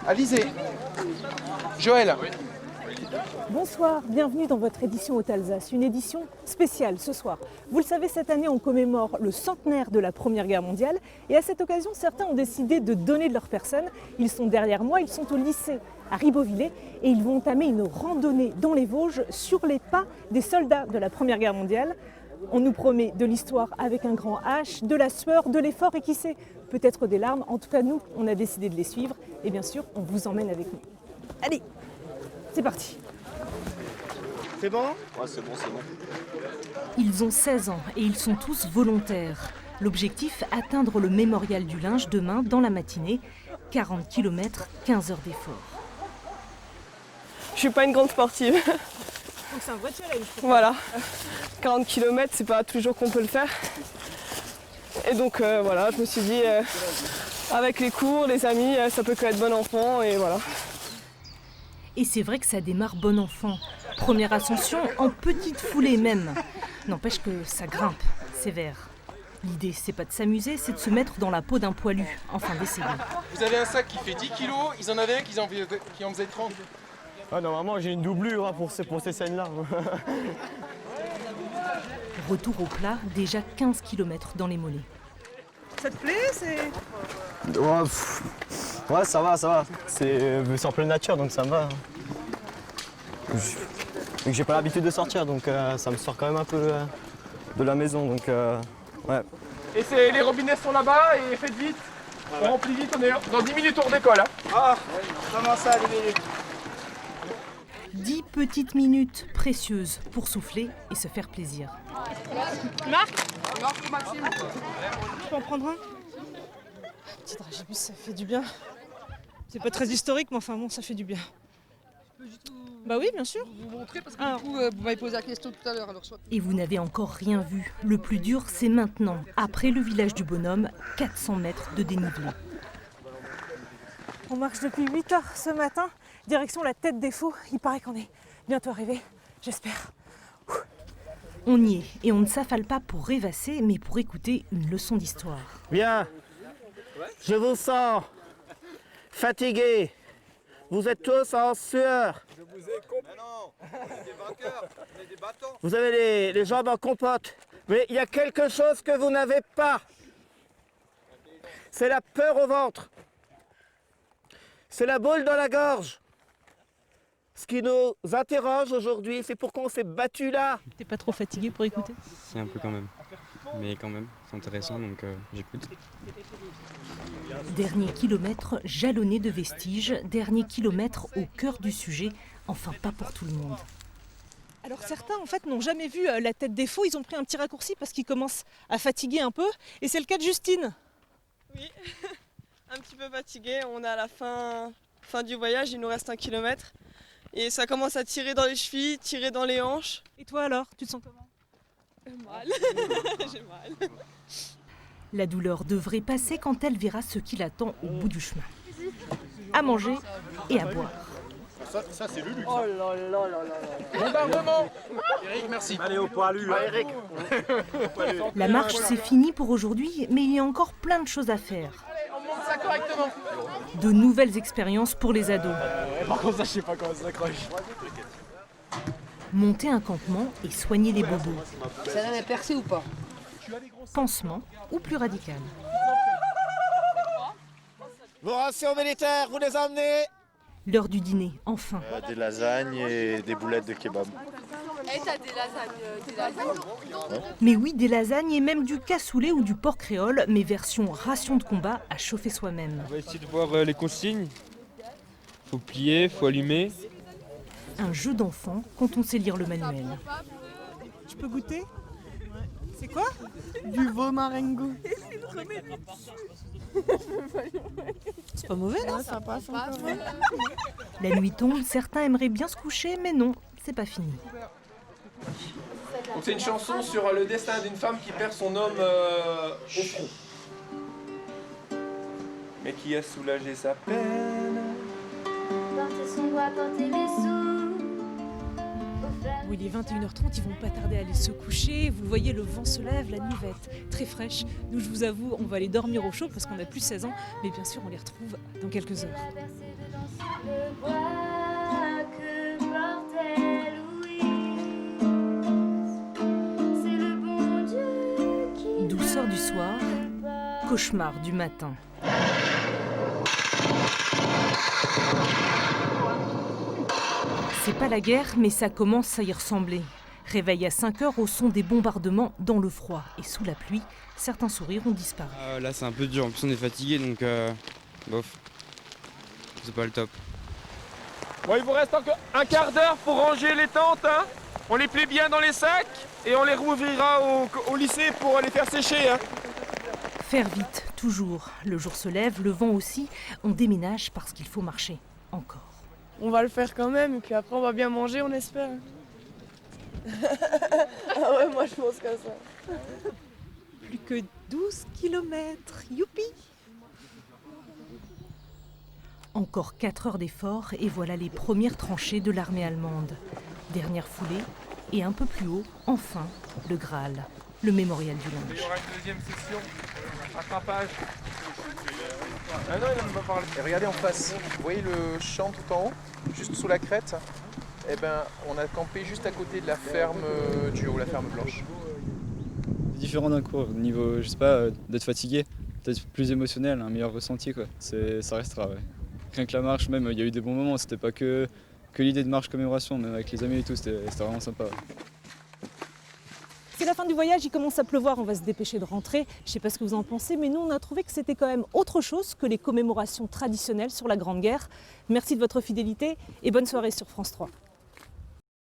Alizé. Joël. Bonsoir, bienvenue dans votre édition Haute Alsace, une édition spéciale ce soir. Vous le savez, cette année on commémore le centenaire de la Première Guerre mondiale et à cette occasion certains ont décidé de donner de leur personne. Ils sont derrière moi, ils sont au lycée à Ribeauvillé et ils vont entamer une randonnée dans les Vosges sur les pas des soldats de la Première Guerre mondiale. On nous promet de l'histoire avec un grand H, de la sueur, de l'effort et qui sait, peut-être des larmes. En tout cas nous, on a décidé de les suivre et bien sûr on vous emmène avec nous. Allez, c'est parti. C'est bon ? Ouais, c'est bon. Ils ont 16 ans et ils sont tous volontaires. L'objectif, atteindre le mémorial du linge demain dans la matinée. 40 km, 15 heures d'effort. Je suis pas une grande sportive. Donc c'est un vrai challenge. Voilà. 40 km, c'est pas toujours qu'on peut le faire. Et donc voilà, je me suis dit, avec les cours, les amis, ça peut que être bon enfant et voilà. Et c'est vrai que ça démarre bon enfant. Première ascension en petite foulée même. N'empêche que ça grimpe, sévère. L'idée, c'est pas de s'amuser, c'est de se mettre dans la peau d'un poilu, enfin d'essayer. Vous avez un sac qui fait 10 kilos, ils en avaient un qui en faisait 30. Ah, normalement, j'ai une doublure hein, pour ces scènes-là. Retour au plat, déjà 15 km dans les mollets. Ça te plaît ? Ouais, ça va. C'est en pleine nature, donc ça me va. Vu que j'ai pas l'habitude de sortir, donc ça me sort quand même un peu de la maison, donc ouais. Et les robinets sont là-bas et faites vite. On remplit vite, on est dans 10 minutes on redécolle. Ah, comment ça, 10 minutes ? 10 petites minutes précieuses pour souffler et se faire plaisir. Marc, Maxime. Je peux en prendre un ? Petit dragibus, ça fait du bien. C'est pas très historique, mais enfin bon, ça fait du bien. Bah oui, bien sûr. Vous montrer parce que du coup, vous m'avez posé la question tout à l'heure. Alors, Et vous n'avez encore rien vu. Le plus dur, c'est maintenant. Après le village du Bonhomme, 400 mètres de dénivelé. On marche depuis 8 heures ce matin, direction la tête des Faux. Il paraît qu'on est bientôt arrivé, j'espère. On y est et on ne s'affale pas pour rêvasser, mais pour écouter une leçon d'histoire. Bien, je vous sens fatigué. Vous êtes tous en sueur. Je vous ai compris. Non, on est des vainqueurs, on est des battants. Vous avez les jambes en compote. Mais il y a quelque chose que vous n'avez pas. C'est la peur au ventre. C'est la boule dans la gorge. Ce qui nous interroge aujourd'hui, c'est pourquoi on s'est battu là. T'es pas trop fatigué pour écouter ? C'est un peu quand même. Mais quand même, c'est intéressant, donc j'écoute. Dernier kilomètre jalonné de vestiges, dernier kilomètre au cœur du sujet, enfin pas pour tout le monde. Alors certains en fait n'ont jamais vu la tête des Faux, ils ont pris un petit raccourci parce qu'ils commencent à fatiguer un peu, et c'est le cas de Justine. Oui, un petit peu fatigué. On est à la fin du voyage, il nous reste 1 kilomètre. Et ça commence à tirer dans les chevilles, tirer dans les hanches. Et toi alors, tu te sens comment ? Mal, j'ai mal. La douleur devrait passer quand elle verra ce qui l'attend au bout du chemin. À manger et à boire. Ça c'est Lulu. Oh là là là là. Bombardement. Eric, merci. Allez au poilu. Eric. La marche c'est fini pour aujourd'hui, mais il y a encore plein de choses à faire. Allez, on monte ça correctement. De nouvelles expériences pour les ados. Par contre, ça, je sais pas comment ça s'accroche. Monter un campement et soigner les bobos. Ça l'avait percé ou pas ? Pansement ou plus radical. Vos rations militaires, vous les emmenez. L'heure du dîner, enfin. Des lasagnes et des boulettes de kebab. Eh, t'as des lasagnes. Mais oui, des lasagnes et même du cassoulet ou du porc créole, mais version ration de combat à chauffer soi-même. On va essayer de voir les consignes. Faut plier, faut allumer. Un jeu d'enfant quand on sait lire le manuel. Tu peux goûter ? C'est quoi ? Du veau marengo. C'est pas mauvais, non ? Ça passe encore. La nuit tombe, certains aimeraient bien se coucher, mais non, c'est pas fini. Donc c'est une chanson sur le destin d'une femme qui perd son homme au front. Mais qui a soulagé sa peine. Porter son doigt, porter mes sous. Oui, il est 21h30, ils vont pas tarder à aller se coucher. Vous le voyez, le vent se lève, la nuit va être très fraîche. Nous, je vous avoue, on va aller dormir au chaud parce qu'on a plus 16 ans. Mais bien sûr, on les retrouve dans quelques heures. le bois que portait Louise. C'est le bon Dieu qui Douceur du soir, cauchemar du matin. C'est pas la guerre, mais ça commence à y ressembler. Réveil à 5 heures au son des bombardements dans le froid. Et sous la pluie, certains sourires ont disparu. Là c'est un peu dur, en plus on est fatigué donc bof, c'est pas le top. Bon, il vous reste encore un quart d'heure pour ranger les tentes. Hein. On les plie bien dans les sacs et on les rouvrira au lycée pour les faire sécher. Hein. Faire vite, toujours. Le jour se lève, le vent aussi. On déménage parce qu'il faut marcher. Encore. On va le faire quand même, et puis après on va bien manger, on espère. Ah ouais, moi je pense comme ça. Plus que 12 kilomètres, youpi! Encore 4 heures d'effort et voilà les premières tranchées de l'armée allemande. Dernière foulée et un peu plus haut, enfin, le Graal, le mémorial du Il y linge. aura une deuxième session, attrapage. Ah non, il n'a pas parlé. Et regardez en face, vous voyez le champ tout en haut, juste sous la crête. Eh ben, on a campé juste à côté de la ferme du haut, la ferme blanche. C'est différent d'un cours, au niveau, je sais pas, d'être fatigué, peut-être plus émotionnel, un meilleur ressenti quoi. Ça restera, ouais. Rien que la marche, même, il y a eu des bons moments, c'était pas que l'idée de marche commémoration, même avec les amis et tout, c'était vraiment sympa. Ouais. C'est la fin du voyage, il commence à pleuvoir, on va se dépêcher de rentrer. Je sais pas ce que vous en pensez, mais nous on a trouvé que c'était quand même autre chose que les commémorations traditionnelles sur la Grande Guerre. Merci de votre fidélité et bonne soirée sur France 3.